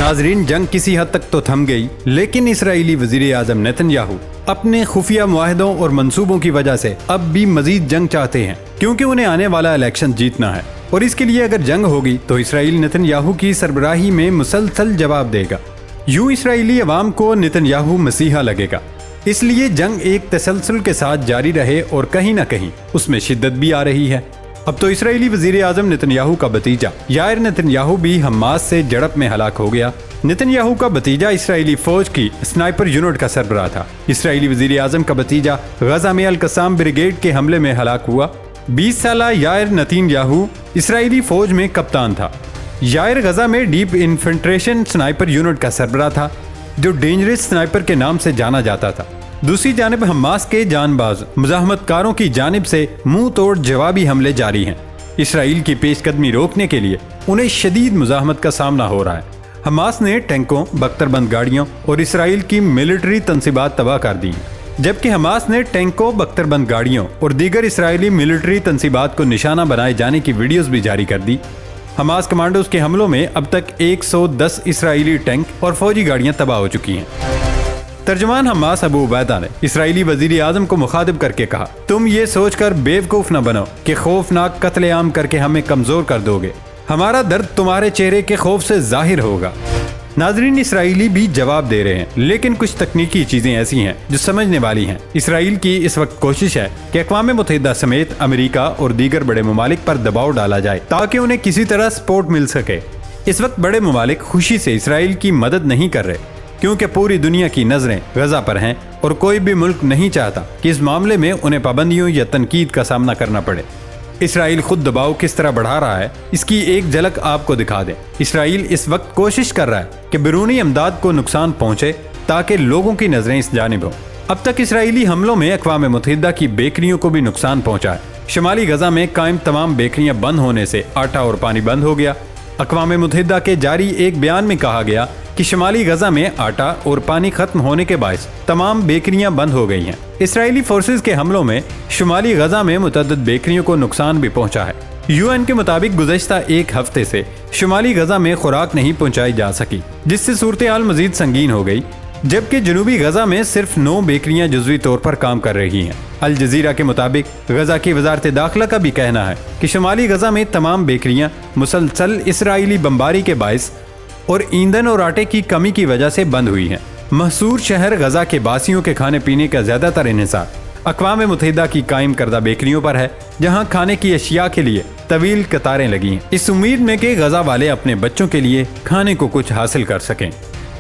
नाजरीन, जंग किसी हद तक तो थम गई, लेकिन इसराइली वजीर आजम नेतन्याहू अपने खुफिया मुआहदों और मंसूबों की वजह से अब भी मजीद जंग चाहते हैं, क्योंकि उन्हें आने वाला इलेक्शन जीतना है और इसके लिए अगर जंग होगी तो इसराइल नेतन्याहू की सरबराही में मुसलसल जवाब देगा। यूं इसराइली अवाम को नेतन्याहू मसीहा लगेगा, इसलिए जंग एक तसलसल के साथ जारी रहे और कहीं ना कहीं उसमें शिद्दत भी आ रही है। अब तो इसराइली वजीर आजम नेतन्याहू का भतीजा यायर नेतन्याहू भी हमास से झड़प में हलाक हो गया। नेतन्याहू का भतीजा इसराइली फौज की स्नाइपर यूनिट का सरबराह था। इसराइली वजीर आजम का भतीजा गजा में अल कसाम ब्रिगेड के हमले में हलाक हुआ। 20 साला यायर नेतन्याहू इसराइली फौज में कप्तान था। यायर गजा में डीप इन्फिल्ट्रेशन स्नाइपर यूनिट का सरबराह था, जो डेंजरस स्नाइपर के नाम से जाना जाता था। दूसरी जानिब हमास के जानबाज मुजाहमतकारों की जानिब से मुंह तोड़ जवाबी हमले जारी हैं। इसराइल की पेशकदमी रोकने के लिए उन्हें शदीद मुजाहमत का सामना हो रहा है। हमास ने टैंकों, बख्तरबंद गाड़ियों और इसराइल की मिलिट्री तंसीबात तबाह कर दी, जबकि हमास ने टैंकों, बख्तरबंद गाड़ियों और दीगर इसराइली मिलिट्री तंसीबात को निशाना बनाए जाने की वीडियोस भी जारी कर दी। हमास कमांडोज के हमलों में अब तक 110 इसराइली टैंक और फौजी गाड़ियां तबाह हो चुकी हैं। तर्जमान हमास अबू उबैदा ने इसराइली वजीर आजम को मुखातिब करके कहा, तुम ये सोचकर बेवकूफ न बनो कि खौफनाक कत्लेआम करके हमें कमजोर कर दोगे। हमारा दर्द तुम्हारे चेहरे के खौफ से जाहिर होगा। नाजरीन, इसराइली भी जवाब दे रहे हैं, लेकिन कुछ तकनीकी चीजें ऐसी हैं जो समझने वाली हैं। इसराइल की इस वक्त कोशिश है कि अक़वाम मुत्तहिदा समेत अमेरिका और दीगर बड़े ममालिक पर दबाव डाला जाए ताकि उन्हें किसी तरह सपोर्ट मिल सके। इस वक्त बड़े ममालिक खुशी से इसराइल की मदद नहीं कर रहे, क्योंकि पूरी दुनिया की नजरें गजा पर हैं और कोई भी मुल्क नहीं चाहता कि इस मामले में उन्हें पाबंदियों या तनकीद का सामना करना पड़े। इसराइल खुद दबाव किस तरह बढ़ा रहा है, इसकी एक झलक आपको दिखा दें। इसराइल इस वक्त कोशिश कर रहा है कि बैरूनी इमदाद को नुकसान पहुंचे ताकि लोगों की नजरें इस जानिब हों। अब तक इसराइली हमलों में अक़वाम मुत्तहिदा की बेकरियों को भी नुकसान पहुंचा है। शुमाली गजा में कायम तमाम बेकरियां बंद होने से आटा और पानी बंद हो गया। अक़वाम मुत्तहिदा के जारी एक बयान में कहा गया कि शुमाली गजा में आटा और पानी खत्म होने के बायस तमाम बेकरियां बंद हो गई हैं। इसराइली फोर्सेस के हमलों में शुमाली गजा में मुतअद्दिद बेकरियों को नुकसान भी पहुंचा है। यूएन के मुताबिक गुज़श्ता एक हफ्ते से शुमाली गजा में खुराक नहीं पहुंचाई जा सकी, जिससे सूरत हाल मजीद संगीन हो गई, जबकि जनूबी गजा में सिर्फ 9 बेकरियां जुज़वी तौर पर काम कर रही हैं। अल जज़ीरा के मुताबिक गजा की वजारत दाखिला का भी कहना है कि शुमाली गजा में तमाम बेकरियां मुसलसल इसराइली बमबारी के बायस और ईंधन और आटे की कमी की वजह से बंद हुई हैं। महसूर शहर गजा के बासियों के खाने पीने का ज्यादातर इन्हिसार अक़वाम मुत्तहिदा की कायम करदा बेकरियों पर है, जहां खाने की अशिया के लिए तवील कतारें लगी हैं, इस उम्मीद में कि गजा वाले अपने बच्चों के लिए खाने को कुछ हासिल कर सकें।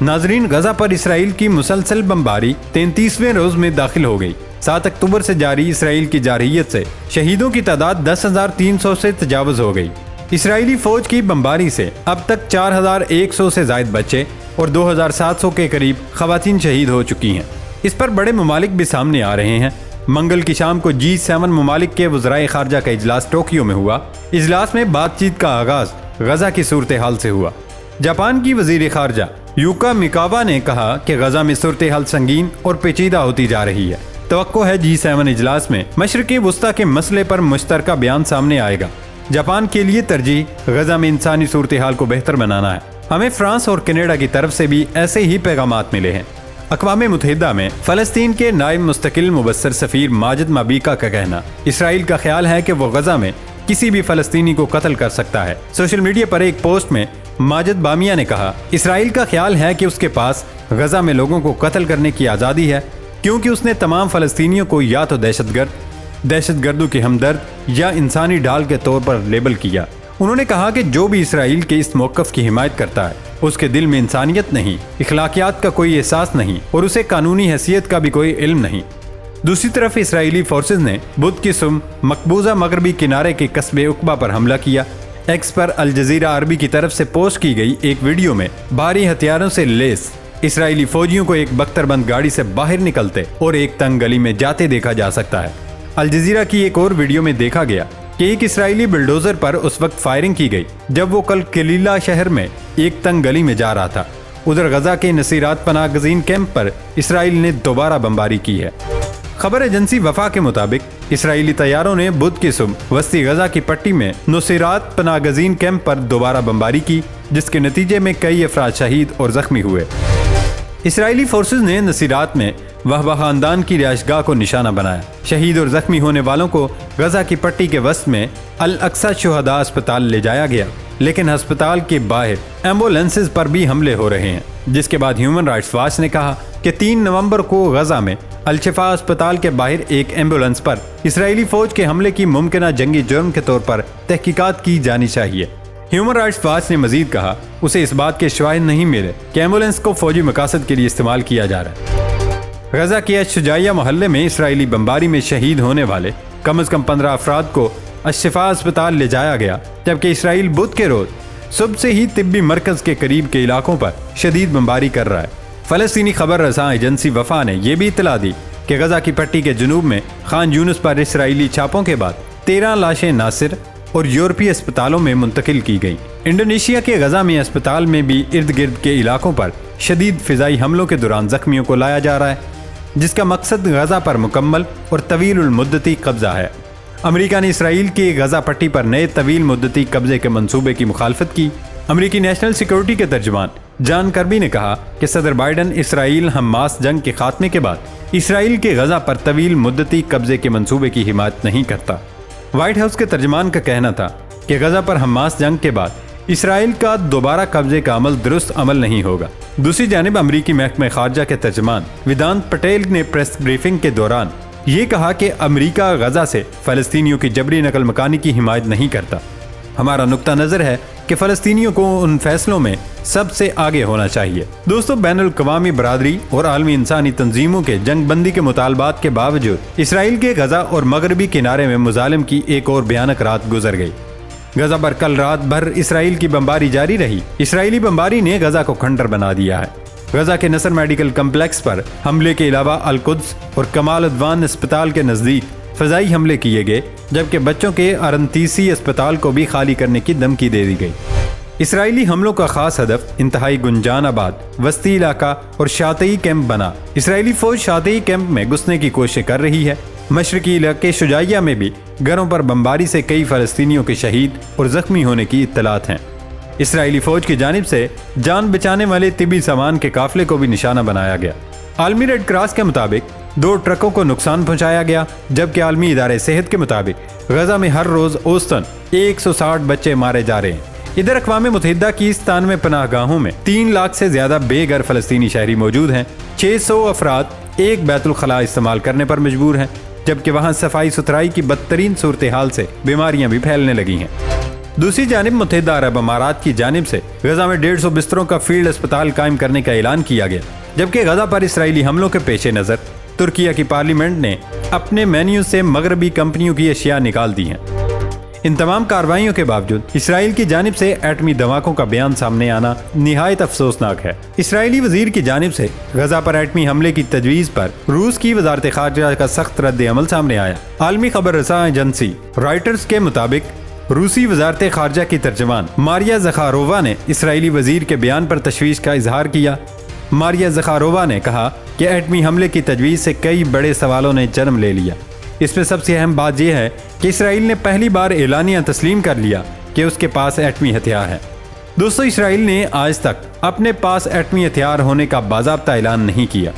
नाजरीन, गजा पर इसराइल की मुसलसल बमबारी 33वें रोज में दाखिल हो गई। 7 अक्टूबर से जारी इसराइल की जारहियत से शहीदों की तादाद 10,300 से तजावुज हो गई। इसराइली फौज की बमबारी से अब तक 4,100 से जायद बच्चे और 2,700 के करीब खवातीन शहीद हो चुकी हैं। इस पर बड़े ममालिक भी सामने आ रहे हैं। मंगल की शाम को G7 ममालिक के वज़राए खारजा का इजलास टोक्यो में हुआ। इजलास में बातचीत का आगाज गजा की सूरत हाल से हुआ। जापान की वजीर खारजा यूका मिकावा ने कहा कि गजा में सूरत हाल संगीन और पेचीदा होती जा रही है। तवक्को है G7 इजलास में मशरिक़ी वुस्ता के मसले पर मुश्तरका बयान सामने आएगा। जापान के लिए तरजीह गजा में इंसानी सूरत हाल को बेहतर बनाना है। हमें फ्रांस और कनाडा की तरफ से भी ऐसे ही पैगामात मिले हैं। अक़वाम मुत्तहिदा में फ़लस्तीन के नायब मुस्तकिल मुबस्सर सफ़ीर माजिद माबीका का कहना, इसराइल का ख्याल है कि वो गजा में किसी भी फ़लस्तीनी को कत्ल कर सकता है। सोशल मीडिया पर एक पोस्ट में माजिद बामिया ने कहा, इसराइल का ख्याल है कि उसके पास गजा में लोगों को कत्ल करने की आज़ादी है, क्योंकि उसने तमाम फ़लस्तीनियों को या तो दहशतगर्दों के हमदर्द या इंसानी ढाल के तौर पर लेबल किया। उन्होंने कहा कि जो भी इसराइल के इस मौक़िफ़ की हिमायत करता है, उसके दिल में इंसानियत नहीं, इखलाकियात का कोई एहसास नहीं और उसे कानूनी हैसियत का भी कोई इल्म नहीं। दूसरी तरफ इसराइली फोर्सेज ने बुध की सुबह मकबूजा मगरबी किनारे के कस्बे उकबा पर हमला किया। एक्स पर अल जज़ीरा अरबी की तरफ से पोस्ट की गई एक वीडियो में भारी हथियारों से लेस इसराइली फौजियों को एक बख्तरबंद गाड़ी से बाहर निकलते और एक तंग गली में जाते देखा जा सकता है। अल जज़ीरा की एक और वीडियो में देखा गया कि एक इसराइली बुलडोजर पर उस वक्त फायरिंग की गई जब वो कल कलीला शहर में एक तंग गली में जा रहा था। उधर गजा के नसीरात पनाह गज़ीन कैंप पर इसराइल ने दोबारा बमबारी की है। खबर एजेंसी वफा के मुताबिक इसराइली तैयारों ने बुध की सुबह वस्ती गजा की पट्टी में नुसैरात पनागजीन कैंप पर दोबारा बमबारी की, जिसके नतीजे में कई अफराद शहीद और जख्मी हुए। इसराइली फोर्सेज ने नुसैरात में वहबा खानदान की रिहायशगाह को निशाना बनाया। शहीद और जख्मी होने वालों को गजा की पट्टी के वस्त में अल अक्सा शुहदा अस्पताल ले जाया गया, लेकिन अस्पताल के बाहर एम्बुलेंसेज पर भी हमले हो रहे हैं, जिसके बाद ह्यूमन राइट्स वॉच ने कहा कि 3 नवंबर को गजा में अल-शिफा अस्पताल के बाहर एक एम्बुलेंस पर इसराइली फौज के हमले की मुमकिना जंगी जुर्म के तौर पर तहकीकात की जानी चाहिए। ह्यूमन राइट्स वॉच ने मजीद कहा उसे इस बात के शवाहिद नहीं मिले कि एम्बुलेंस को फौजी मकासद के लिए इस्तेमाल किया जा रहा है। गजा के अश-शुजाइया मोहल्ले में इसराइली बमबारी में शहीद होने वाले कम से कम 15 अफराद को अश-शिफा अस्पताल ले जाया गया, जबकि इसराइल बुध के रोज सुबह से ही तिब्बी मरकज के करीब के इलाकों पर शदीद बमबारी कर रहा है। फलस्तीनी खबर रसां एजेंसी वफा ने यह भी इतला दी कि गजा की पट्टी के जुनूब में खान यूनुस पर इसराइली छापों के बाद 13 लाशें नासिर और यूरोपीय अस्पतालों में मुंतकिल की गई। इंडोनेशिया के गजा में अस्पताल में भी इर्द गिर्द के इलाकों पर शदीद फिजाई हमलों के दौरान जख्मियों को लाया जा रहा है, जिसका मकसद गजा पर मुकम्मल और तवील मुद्दती कब्जा है। अमेरिका ने इसराइल की गजा पट्टी पर नए तवील मुद्दती कब्जे के मंसूबे की मुखालफत की। अमेरिकी नेशनल सिक्योरिटी के तर्जुमान जॉन कर्बी ने कहा कि सदर बाइडन इसराइल हमास जंग के खात्मे के बाद इसराइल के गजा पर तवील मुद्दती कब्जे के मंसूबे की हिमायत नहीं करता। व्हाइट हाउस के तर्जुमान का कहना था कि गजा पर हमास जंग के बाद इसराइल का दोबारा कब्जे का अमल दुरुस्त अमल नहीं होगा। दूसरी जानिब अमरीकी महकमे खारजा के तर्जुमान वेदांत पटेल ने प्रेस ब्रीफिंग के दौरान ये कहा कि अमरीका गजा से फलस्तीनियों की जबरी नकल मकानी की हिमायत नहीं करता। हमारा नुक्ता नजर है कि फलस्तीनियों को उन फैसलों में सबसे आगे होना चाहिए। दोस्तों, बैनुल-अक़वामी बरादरी और आलमी इंसानी तंजीमों के जंग बंदी के मुतालबात के बावजूद इसराइल के गजा और मगरबी किनारे में मुजालिम की एक और भयानक रात गुजर गई। गजा पर कल रात भर इसराइल की बमबारी जारी रही। इसराइली बमबारी ने गजा को खंडर बना दिया है। गजा के नसर मेडिकल कम्प्लेक्स पर हमले के अलावा अल-कुद्स और कमाल अदवान अस्पताल के नजदीक फजाई हमले किए गए, जबकि बच्चों के अरंतीसी अस्पताल को भी खाली करने की धमकी दे दी गई। इसराइली हमलों का खास हदफ इंतहाई गुंजान आबाद वस्ती इलाका और शातई कैंप बना। इसराइली फौज शातई कैंप में घुसने की कोशिश कर रही है। मशरकी इलाके शुजाइया में भी घरों पर बमबारी से कई फलस्तीनियों के शहीद और जख्मी होने की इत्तलात हैं। इसराइली फौज की जानिब से जान बचाने वाले तिबी सामान के काफिले को भी निशाना बनाया गया। आलमी रेड क्रॉस के मुताबिक 2 ट्रकों को नुकसान पहुंचाया गया, जबकि आलमी इदारे सेहत के मुताबिक गजा में हर रोज औसतन 160 बच्चे मारे जा रहे हैं। इधर अक़वाम मुत्तहिदा की 97 पनाहगाहों में 3 लाख से ज्यादा बेघर फलस्तीनी शहरी मौजूद हैं। 600 अफराद एक बैतुल खला इस्तेमाल करने पर मजबूर हैं, जबकि वहाँ सफाई सुथराई की बदतरीन सूरत हाल से बीमारियां भी फैलने लगी हैं। दूसरी जानिब मुत्तहिदा अरब अमारात की जानिब से गजा में 150 बिस्तरों का फील्ड अस्पताल कायम करने का ऐलान किया गया, जबकि गजा पर इसराइली हमलों के पेश नज़र तुर्किया की पार्लियामेंट ने अपने मेन्यू से मगरबी कंपनियों की अशिया निकाल दी हैं। इन तमाम कार्रवाइयों के बावजूद इसराइल की जानिब से एटमी धमाकों का बयान सामने आना निहायत अफसोसनाक है। इसराइली वजीर की जानिब से गजा पर एटमी हमले की तजवीज़ पर रूस की वजारत खारजा का सख्त रद्द अमल सामने आया। आलमी खबर रसां एजेंसी रॉयटर्स के मुताबिक रूसी वजारत खारजा की तर्जमान मारिया ज़खारोवा ने इसराइली वजीर के बयान पर तशवीश का इजहार किया। मारिया ज़खारोवा ने कहा कि एटमी हमले की तजवीज़ से कई बड़े सवालों ने जन्म ले लिया। इसमें सबसे अहम बात यह है कि इसराइल ने पहली बार एलानिया तस्लीम कर लिया कि उसके पास एटमी हथियार है। दोस्तों, इसराइल ने आज तक अपने पास एटमी हथियार होने का बाज़ाब्ता ऐलान नहीं किया।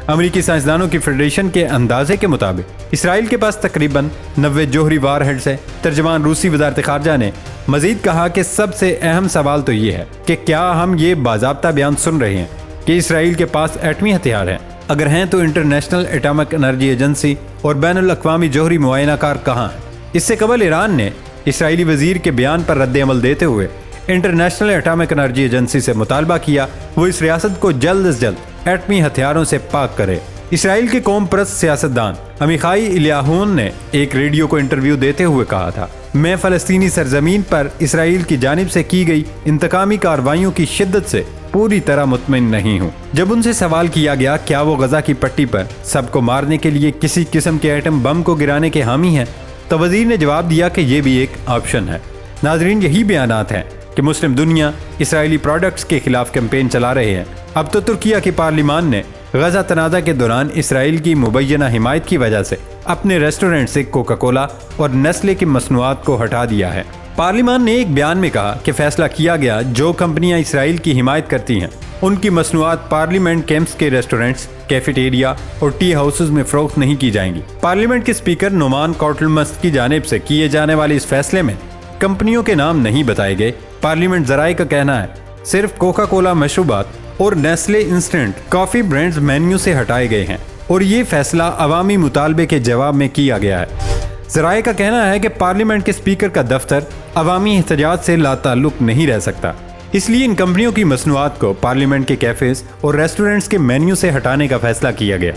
अमेरिकी साइंसदानों की फेडरेशन के अंदाजे के मुताबिक इसराइल के पास तकरीबन 90 जोहरी वारहेड्स है। तर्जमान रूसी वजारत खारजा ने मजीद कहा कि सबसे अहम सवाल तो ये है कि क्या हम ये बाज़ाब्ता बयान सुन रहे हैं कि इसराइल के पास एटमी हथियार हैं? अगर हैं तो इंटरनेशनल एटॉमिक एनर्जी एजेंसी और बैनुल-अक़वामी जोहरी मुआयनाकार कहाँ हैं? इससे कबल ईरान ने इसराइली वजीर के बयान पर रद्द अमल देते हुए इंटरनेशनल एटॉमिक एनर्जी एजेंसी से मुतालबा किया वो इस रियासत को जल्द से जल्द एटमी हथियारों से पाक करे। इसराइल के कौम परस्त सियासतदान अमीखाई इलियाहून ने एक रेडियो को इंटरव्यू देते हुए कहा था, मैं फ़लस्तीनी सरजमीन पर इसराइल की जानिब से की गई इंतकामी कार्रवाइयों की शिद्दत से पूरी तरह मुतमईन नहीं हूँ। जब उनसे सवाल किया गया क्या वो गजा की पट्टी पर सबको मारने के लिए किसी किस्म के एटम बम को गिराने के हामी हैं, तो वजीर ने जवाब दिया कि ये भी एक ऑप्शन है। नाजरीन, यही बयानात हैं कि मुस्लिम दुनिया इसराइली प्रोडक्ट्स के खिलाफ कैंपेन चला रहे हैं। अब तो तुर्किया की पार्लिमान ने غزہ تنازع کے دوران اسرائیل کی مبینہ حمایت کی وجہ سے اپنے ریسٹورنٹ سے کوکا کولا اور نیسلے کی مصنوعات کو ہٹا دیا ہے۔ پارلیمان نے ایک بیان میں کہا کہ فیصلہ کیا گیا جو کمپنیاں اسرائیل کی حمایت کرتی ہیں ان کی مصنوعات پارلیمنٹ کیمپس کے ریسٹورنٹس، کیفیٹیریا اور ٹی ہاؤسز میں فروخت نہیں کی جائیں گی۔ پارلیمنٹ کے اسپیکر نومان کورٹلمس کی جانب سے کیے جانے والے اس فیصلے میں کمپنیوں کے نام نہیں بتائے گئے۔ پارلیمنٹ ذرائع کا کہنا ہے صرف کوکا کولا مشروبات اور نیسلے انسٹنٹ کافی برانڈز مینیو سے ہٹائے گئے ہیں اور یہ فیصلہ عوامی مطالبے کے جواب میں کیا گیا ہے۔ ذرائع کا کہنا ہے کہ پارلیمنٹ کے اسپیکر کا دفتر عوامی احتجاج سے لا تعلق نہیں رہ سکتا، اس لیے ان کمپنیوں کی مصنوعات کو پارلیمنٹ کے کیفیز اور ریسٹورنٹس کے مینیو سے ہٹانے کا فیصلہ کیا گیا۔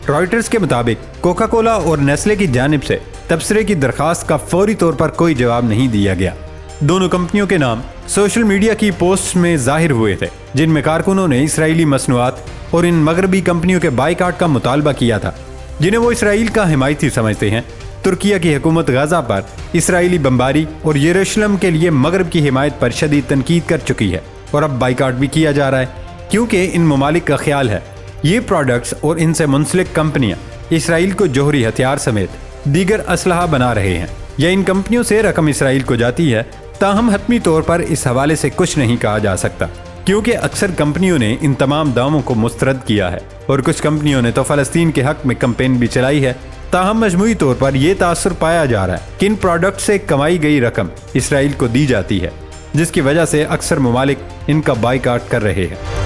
رائٹرز کے مطابق کوکا کولا اور نیسلے کی جانب سے تبصرے کی درخواست کا فوری طور پر کوئی جواب نہیں دیا گیا۔ دونوں کمپنیوں کے نام سوشل میڈیا کی پوسٹس میں ظاہر ہوئے تھے جن میں کارکنوں نے اسرائیلی مصنوعات اور ان مغربی کمپنیوں کے بائیکاٹ کا مطالبہ کیا تھا جنہیں وہ اسرائیل کا حمایتی سمجھتے ہیں۔ ترکیہ کی حکومت غزہ پر اسرائیلی بمباری اور یروشلم کے لیے مغرب کی حمایت پر شدید تنقید کر چکی ہے اور اب بائیکاٹ بھی کیا جا رہا ہے کیونکہ ان ممالک کا خیال ہے یہ پروڈکٹس اور ان سے منسلک کمپنیاں اسرائیل کو جوہری ہتھیار سمیت دیگر اسلحہ بنا رہے ہیں یا ان کمپنیوں سے رقم اسرائیل کو جاتی ہے۔ تاہم حتمی طور پر اس حوالے سے کچھ نہیں کہا جا سکتا کیونکہ اکثر کمپنیوں نے ان تمام دعووں کو مسترد کیا ہے اور کچھ کمپنیوں نے تو فلسطین کے حق میں کمپین بھی چلائی ہے۔ تاہم مجموعی طور پر یہ تاثر پایا جا رہا ہے کہ ان پروڈکٹ سے کمائی گئی رقم اسرائیل کو دی جاتی ہے جس کی وجہ سے اکثر ممالک ان کا بائیکاٹ کر رہے ہیں۔